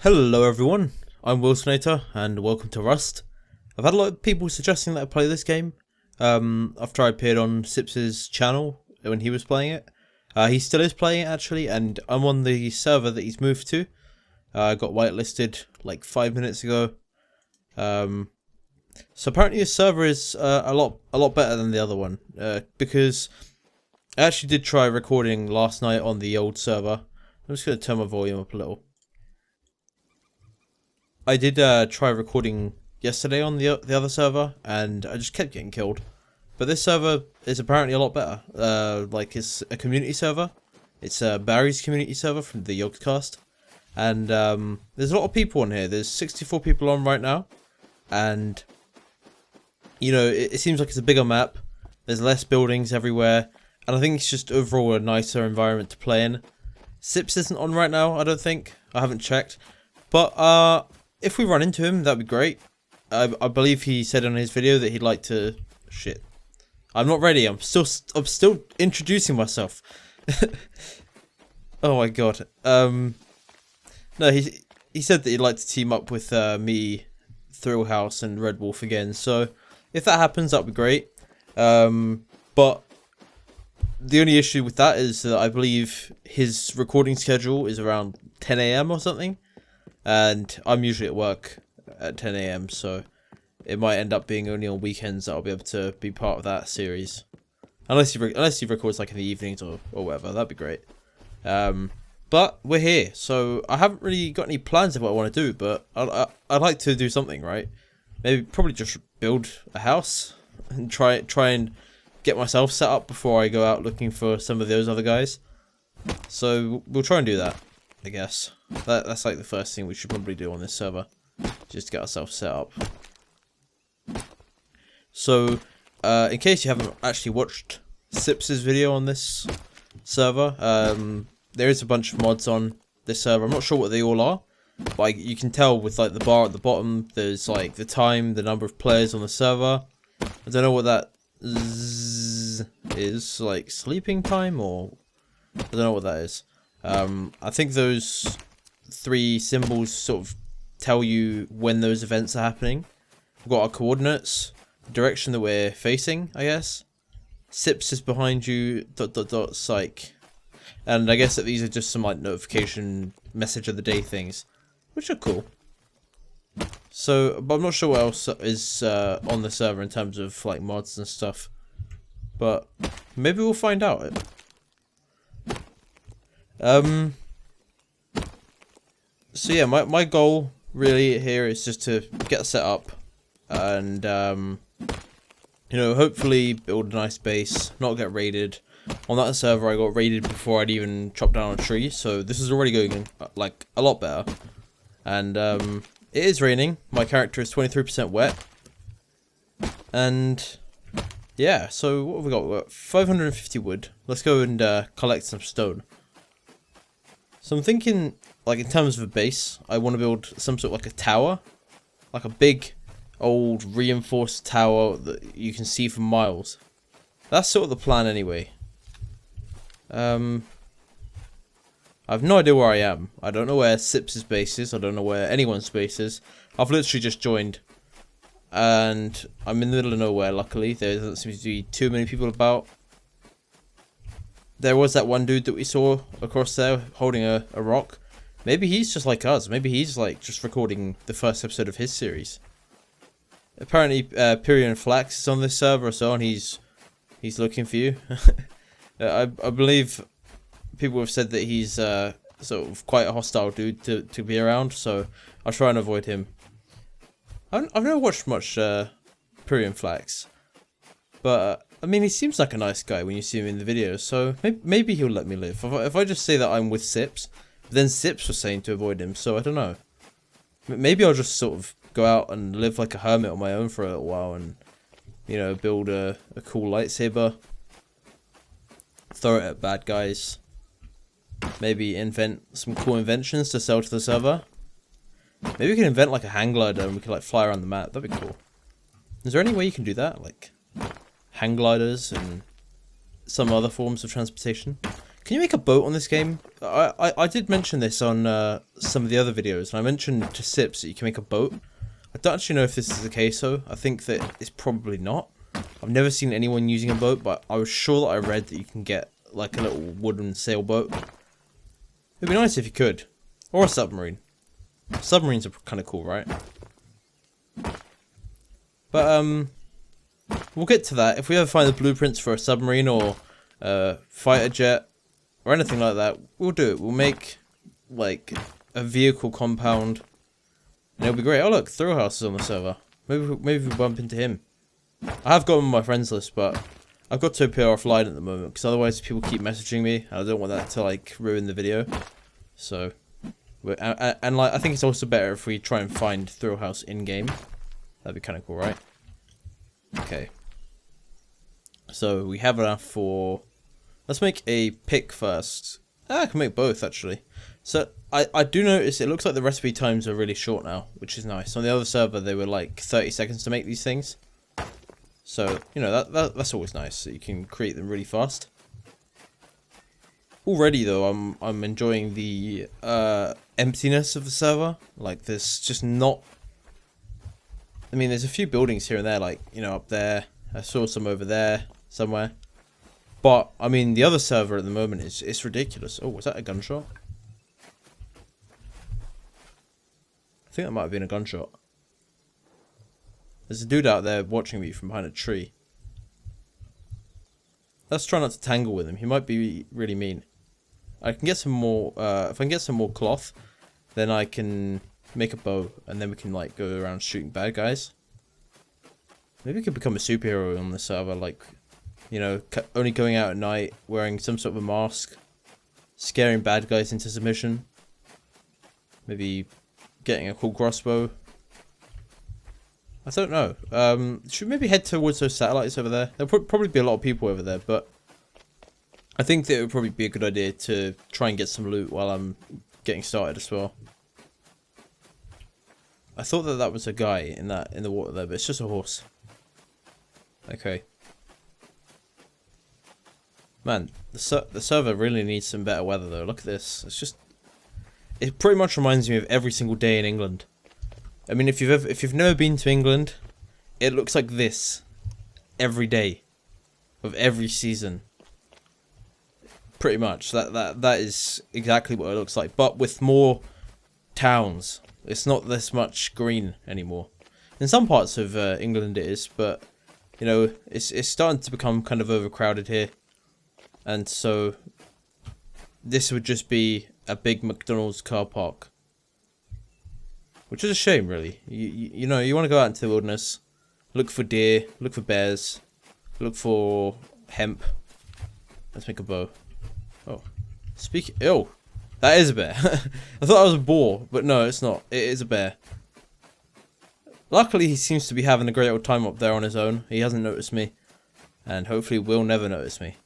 Hello everyone, I'm Wilsonator and welcome to Rust. I've had a lot of people suggesting that I play this game after I appeared on Sips's channel when he was playing it. He still is playing it actually, and I'm on the server that he's moved to. I got whitelisted like 5 minutes ago. So apparently his server is a lot better than the other one, because I actually did try recording last night on the old server. I'm just going to turn my volume up a little. I did try recording yesterday on the other server, and I just kept getting killed. But this server is apparently a lot better. Like, it's a community server. It's Barry's community server from the Yogscast. And there's a lot of people on here. There's 64 people on right now. And, you know, it seems like it's a bigger map. There's less buildings everywhere. And I think it's just overall a nicer environment to play in. Sips isn't on right now, I don't think. I haven't checked. But, if we run into him, that'd be great. I believe he said in his video that he'd like to... Shit. I'm not ready. I'm still introducing myself. Oh my god. No, he said that he'd like to team up with me, Thrillhouse, and Red Wolf again. So if that happens, that'd be great. But the only issue with that is that I believe his recording schedule is around 10 AM or something. And I'm usually at work at 10 AM, so it might end up being only on weekends that I'll be able to be part of that series. Unless he records like in the evenings or whatever, that'd be great. But we're here, so I haven't really got any plans of what I want to do, but I'd like to do something, right? Maybe probably just build a house and try and get myself set up before I go out looking for some of those other guys. So we'll try and do that, I guess. That's like the first thing we should probably do on this server, just to get ourselves set up. So, in case you haven't actually watched Sips's video on this server, there is a bunch of mods on this server. I'm not sure what they all are, but you can tell with like the bar at the bottom, there's like the time, the number of players on the server. I don't know what that is, like sleeping time, or I don't know what that is. I think those 3 symbols sort of tell you when those events are happening. We've got our coordinates, the direction that we're facing, I guess. Sips is behind you, ... psych. And I guess that these are just some like notification message of the day things, which are cool. So, but I'm not sure what else is on the server in terms of like mods and stuff. But maybe we'll find out. So yeah, my goal really here is just to get set up and, you know, hopefully build a nice base, not get raided. On that server I got raided before I'd even chopped down a tree, so this is already going like a lot better. And, it is raining. My character is 23% wet. And, yeah, so what have we got? We've got 550 wood. Let's go and collect some stone. So I'm thinking, like, in terms of a base, I want to build some sort of like a tower. Like a big, old, reinforced tower that you can see for miles. That's sort of the plan anyway. I have no idea where I am. I don't know where Sips's base is. I don't know where anyone's base is. I've literally just joined. And I'm in the middle of nowhere, luckily. There doesn't seem to be too many people about. There was that one dude that we saw across there holding a rock. Maybe he's just like us. Maybe he's like just recording the first episode of his series. Apparently, Pyrian Flax is on this server or so, and he's looking for you. I believe people have said that he's sort of quite a hostile dude to be around, so I'll try and avoid him. I've never watched much Pyrian Flax, but I mean, he seems like a nice guy when you see him in the videos, so maybe he'll let me live. If I just say that I'm with Sips, then Sips was saying to avoid him, so I don't know. Maybe I'll just sort of go out and live like a hermit on my own for a little while and, you know, build a cool lightsaber. Throw it at bad guys. Maybe invent some cool inventions to sell to the server. Maybe we can invent like a hang glider and we can like fly around the map. That'd be cool. Is there any way you can do that? Like hang gliders and some other forms of transportation? Can you make a boat on this game? I did mention this on some of the other videos, and I mentioned to Sips that you can make a boat. I don't actually know if this is the case though. I think that it's probably not. I've never seen anyone using a boat, but I was sure that I read that you can get like a little wooden sailboat. It'd be nice if you could. Or a submarine. Submarines are kind of cool, right? But we'll get to that. If we ever find the blueprints for a submarine or a fighter jet or anything like that, we'll do it. We'll make like a vehicle compound, and it'll be great. Oh look, Thrillhouse is on the server. Maybe we bump into him. I have got him on my friends list, but I've got to appear offline at the moment because otherwise people keep messaging me, and I don't want that to like ruin the video. So, and like I think it's also better if we try and find Thrillhouse in game. That'd be kind of cool, right? Okay. So we have enough for. Let's make a pick first. I can make both actually. So I do notice it looks like the recipe times are really short now, which is nice. On the other server they were like 30 seconds to make these things. So, you know, that's always nice. So you can create them really fast. Already though, I'm enjoying the emptiness of the server. Like there's just not. I mean, there's a few buildings here and there, like, you know, up there. I saw some over there somewhere. But I mean, the other server at the moment is ridiculous. Oh, was that a gunshot? I think that might have been a gunshot. There's a dude out there watching me from behind a tree. Let's try not to tangle with him. He might be really mean. I can get some more, if I can get some more cloth, then I can make a bow, and then we can, like, go around shooting bad guys. Maybe we could become a superhero on the server, like, you know, only going out at night, wearing some sort of a mask, scaring bad guys into submission. Maybe getting a cool crossbow. I don't know. Should we maybe head towards those satellites over there? There'll probably be a lot of people over there, but I think that it would probably be a good idea to try and get some loot while I'm getting started as well. I thought that that was a guy in the water there, but it's just a horse. Okay. Man, the server really needs some better weather though. Look at this. It pretty much reminds me of every single day in England. I mean, if you've never been to England, it looks like this every day of every season. Pretty much. That is exactly what it looks like, but with more towns. It's not this much green anymore. In some parts of England it is, but you know, it's starting to become kind of overcrowded here. And so this would just be a big McDonald's car park. Which is a shame, really. You know, you want to go out into the wilderness, look for deer, look for bears, look for hemp. Let's make a bow. Oh. Oh, that is a bear. I thought that was a boar, but no, it's not. It is a bear. Luckily, he seems to be having a great old time up there on his own. He hasn't noticed me. And hopefully will never notice me.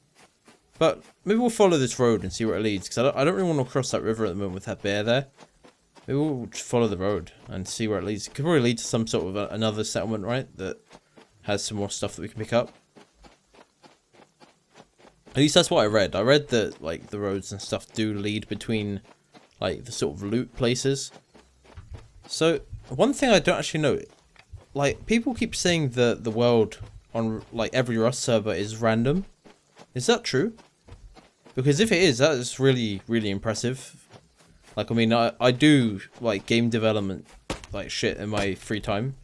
But maybe we'll follow this road and see where it leads. Because I don't really want to cross that river at the moment with that bear there. Maybe we'll just follow the road and see where it leads. It could probably lead to some sort of another settlement, right? That has some more stuff that we can pick up. At least that's what I read. I read that, like, the roads and stuff do lead between, like, the sort of loot places. So, one thing I don't actually know, like, people keep saying that the world on, like, every Rust server is random. Is that true? Because if it is, that is really, really impressive. Like, I mean, I do, like, game development, like, shit in my free time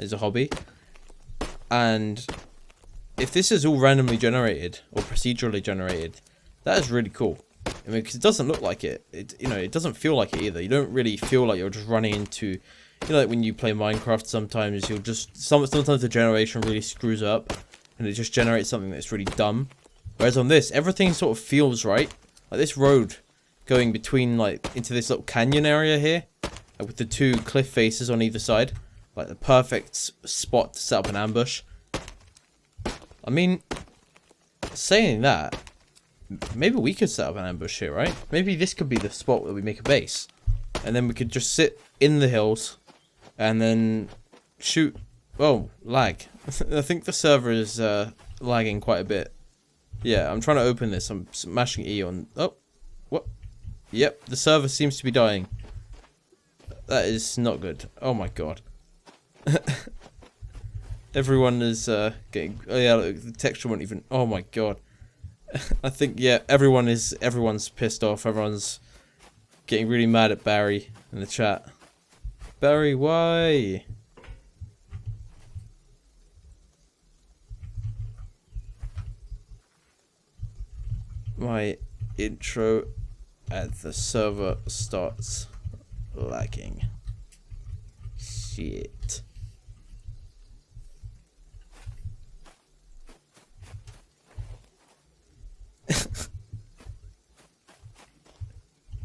as a hobby. And if this is all randomly generated or procedurally generated, that is really cool. I mean, because it doesn't look like it. You know, it doesn't feel like it either. You don't really feel like you're just running into, you know, like when you play Minecraft sometimes you'll just, sometimes the generation really screws up and it just generates something that's really dumb. Whereas on this, everything sort of feels right. Like this road going between, like, into this little canyon area here, like, with the two cliff faces on either side. Like the perfect spot to set up an ambush. I mean, saying that, maybe we could set up an ambush here, right? Maybe this could be the spot where we make a base. And then we could just sit in the hills and then shoot. Oh, lag. I think the server is lagging quite a bit. Yeah, I'm trying to open this. I'm smashing E on... Oh, what? Yep, the server seems to be dying. That is not good. Oh my god. Everyone is getting... Oh yeah, look, the texture won't even... Oh my god. I think, yeah, everyone's pissed off. Everyone's getting really mad at Barry in the chat. Barry, why? My intro at the server starts lagging. Shit.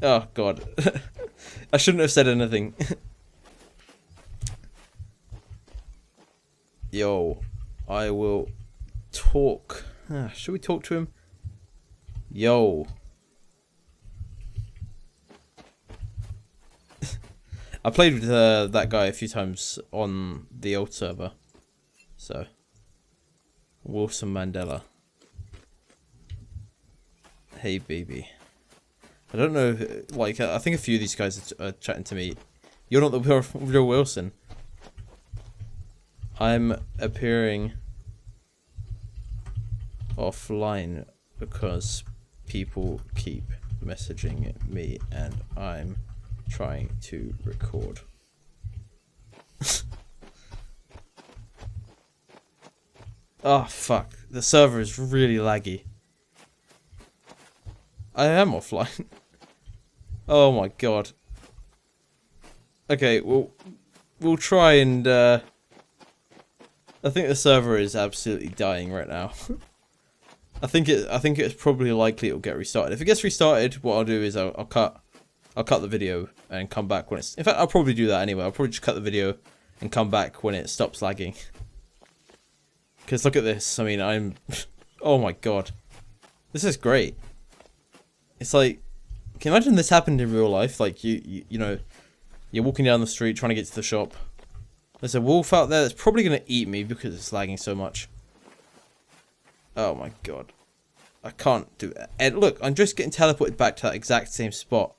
Oh god. I shouldn't have said anything. Yo, I will talk. Should we talk to him? Yo. I played with that guy a few times on the old server. So. Wilson Mandela. Hey, baby. I don't know, like, I think a few of these guys are chatting to me. You're not the real Wilson. I'm appearing offline because people keep messaging me and I'm trying to record. Oh, fuck. The server is really laggy. I am offline. Oh my god. Okay, we'll try and I think the server is absolutely dying right now. I think it's probably likely it'll get restarted. If it gets restarted, what I'll do is I'll cut the video and come back when it's... In fact, I'll probably do that anyway. I'll probably just cut the video and come back when it stops lagging. Because look at this. I mean, I'm... Oh my god. This is great. It's like... Can you imagine this happened in real life? Like, you know, you're walking down the street trying to get to the shop. There's a wolf out there that's probably going to eat me because it's lagging so much. Oh my god. I can't do it. And look, I'm just getting teleported back to that exact same spot.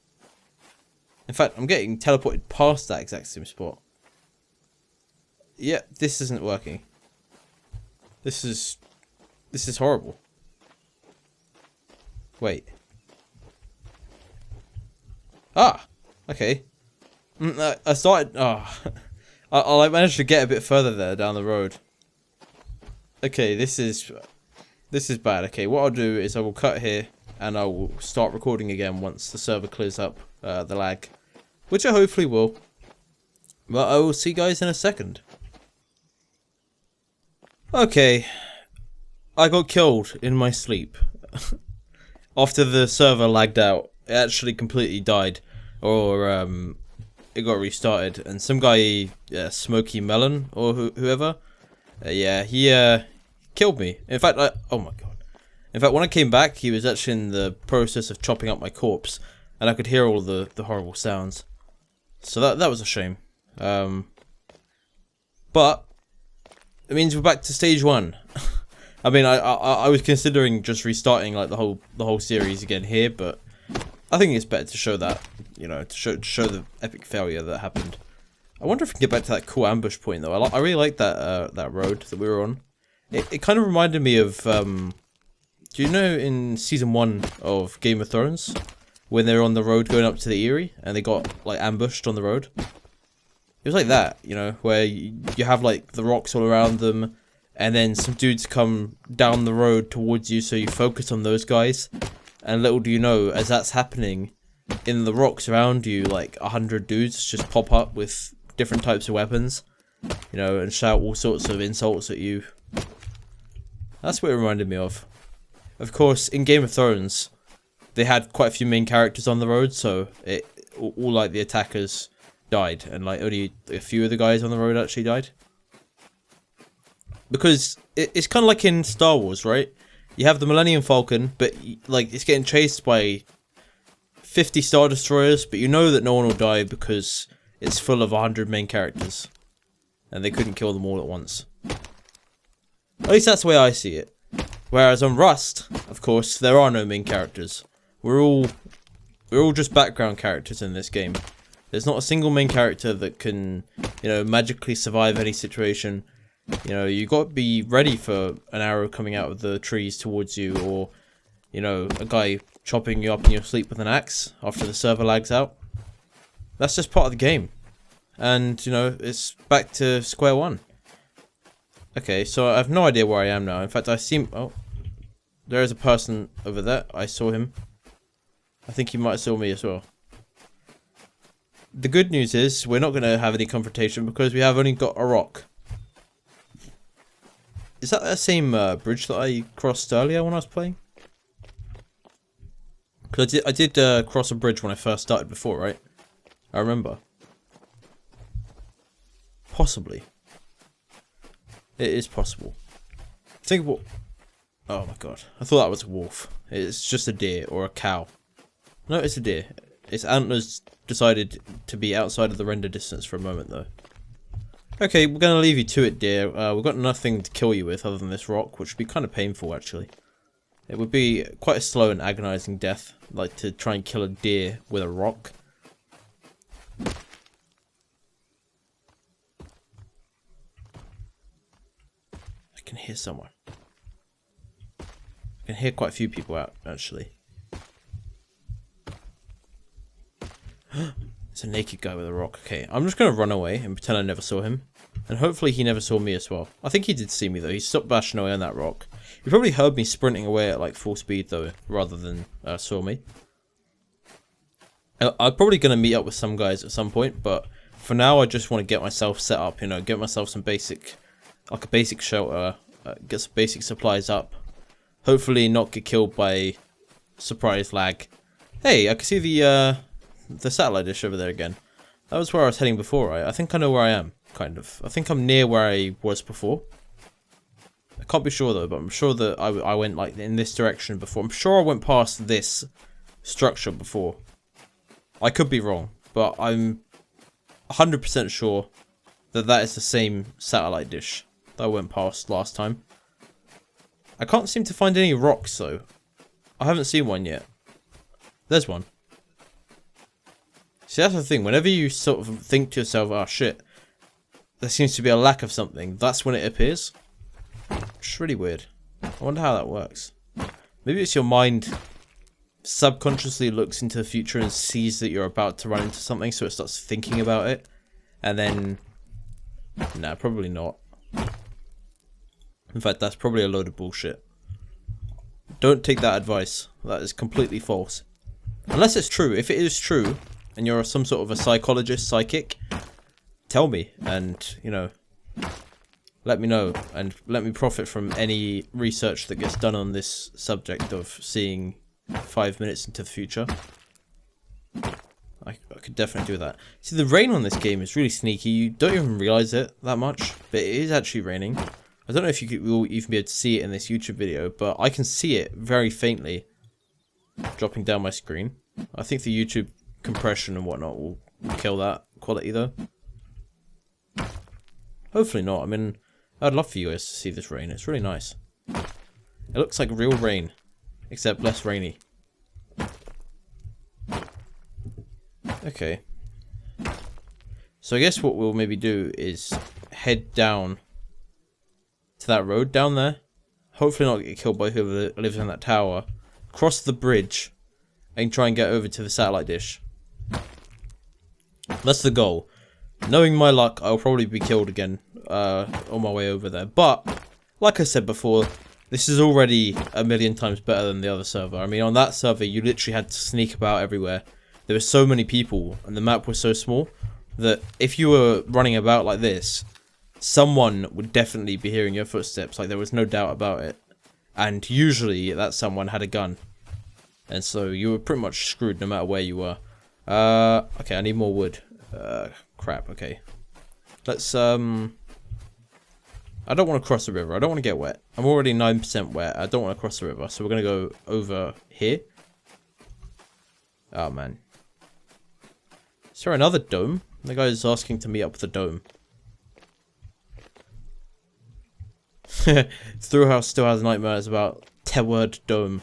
In fact, I'm getting teleported past that exact same spot. Yeah, this isn't working. This is horrible. Wait. Ah! Okay. I started... Oh. I managed to get a bit further there down the road. Okay, this is bad. Okay, what I'll do is I will cut here and I will start recording again once the server clears up the lag, which I hopefully will. But I will see you guys in a second. Okay, I got killed in my sleep. After the server lagged out, it actually completely died, or it got restarted, and some guy, Smoky Melon or whoever, yeah, he killed me. In fact, oh my god. In fact, when I came back, he was actually in the process of chopping up my corpse, and I could hear all the horrible sounds. So that was a shame. But it means we're back to stage 1. I mean, I was considering just restarting like the whole series again here, but I think it's better to show that, you know, to show the epic failure that happened. I wonder if we can get back to that cool ambush point though. I really like that road that we were on. It kind of reminded me of do you know in season 1 of Game of Thrones when they're on the road going up to the Eyrie and they got like ambushed on the road? It was like that, you know, where you have like the rocks all around them, and then some dudes come down the road towards you, so you focus on those guys. And little do you know, as that's happening, in the rocks around you, like 100 dudes just pop up with different types of weapons, you know, and shout all sorts of insults at you. That's what it reminded me of. Of course, in Game of Thrones, they had quite a few main characters on the road, so all like the attackers died, and like only a few of the guys on the road actually died. Because it's kind of like in Star Wars, right? You have the Millennium Falcon, but like it's getting chased by 50 Star Destroyers, but you know that no one will die because it's full of 100 main characters. And they couldn't kill them all at once. At least that's the way I see it. Whereas on Rust, of course, there are no main characters. We're all just background characters in this game. There's not a single main character that can, you know, magically survive any situation. You know, you got to be ready for an arrow coming out of the trees towards you, or, you know, a guy chopping you up in your sleep with an axe after the server lags out. That's just part of the game. And, you know, it's back to square one. Okay, so I have no idea where I am now. In fact, I seem... Oh, there is a person over there. I saw him. I think he might have saw me as well. The good news is we're not going to have any confrontation because we have only got a rock. Is that the same bridge that I crossed earlier when I was playing? Because I did cross a bridge when I first started before, right? I remember. Possibly. It is possible. Think what... Oh my god. I thought that was a wolf. It's just a deer or a cow. No, it's a deer. Its antlers decided to be outside of the render distance for a moment though. Okay, we're going to leave you to it, dear. We've got nothing to kill you with other than this rock, which would be kind of painful actually. It would be quite a slow and agonizing death, like to try and kill a deer with a rock. I can hear someone. I can hear quite a few people out, actually. It's a naked guy with a rock. Okay, I'm just going to run away and pretend I never saw him. And hopefully he never saw me as well. I think he did see me though. He stopped bashing away on that rock. He probably heard me sprinting away at like full speed though, rather than saw me. I'm probably going to meet up with some guys at some point, but for now I just want to get myself set up, you know, get myself some basic, like a basic shelter, get some basic supplies up. Hopefully not get killed by surprise lag. Hey, I can see the satellite dish over there again. That was where I was heading before, right? I think I know where I am, kind of. I think I'm near where I was before. I can't be sure though, but I'm sure that I went like in this direction before. I'm sure I went past this structure before. I could be wrong, but I'm 100% sure that that is the same satellite dish that I went past last time. I can't seem to find any rocks though. I haven't seen one yet. There's one. See, that's the thing. Whenever you sort of think to yourself, oh shit, there seems to be a lack of something, that's when it appears. It's really weird. I wonder how that works. Maybe it's your mind subconsciously looks into the future and sees that you're about to run into something, so it starts thinking about it. And then... Nah, probably not. In fact, that's probably a load of bullshit. Don't take that advice. That is completely false. Unless it's true. If it is true, and you're some sort of a psychologist, psychic, tell me, and, you know, let me know, and let me profit from any research that gets done on this subject of seeing 5 minutes into the future. I could definitely do that. See, the rain on this game is really sneaky. You don't even realise it that much, but it is actually raining. I don't know if you will even be able to see it in this YouTube video, but I can see it very faintly dropping down my screen. I think the YouTube compression and whatnot will kill that quality though. Hopefully not. I mean, I'd love for you guys to see this rain. It's really nice. It looks like real rain, except less rainy. Okay. So I guess what we'll maybe do is head down to that road down there. Hopefully not get killed by whoever lives in that tower. Cross the bridge and try and get over to the satellite dish. That's the goal. Knowing my luck, I'll probably be killed again on my way over there. But, like I said before, this is already a million times better than the other server. I mean, on that server, you literally had to sneak about everywhere. There were so many people, and the map was so small, that if you were running about like this, someone would definitely be hearing your footsteps. Like, there was no doubt about it. And usually, that someone had a gun. And so, you were pretty much screwed no matter where you were. Okay, I need more wood. Crap, okay. Let's, I don't want to cross the river. I don't want to get wet. I'm already 9% wet. I don't want to cross the river. So we're going to go over here. Oh, man. Is there another dome? The guy is asking to meet up with the dome. Throughout still has nightmares about Teward Dome.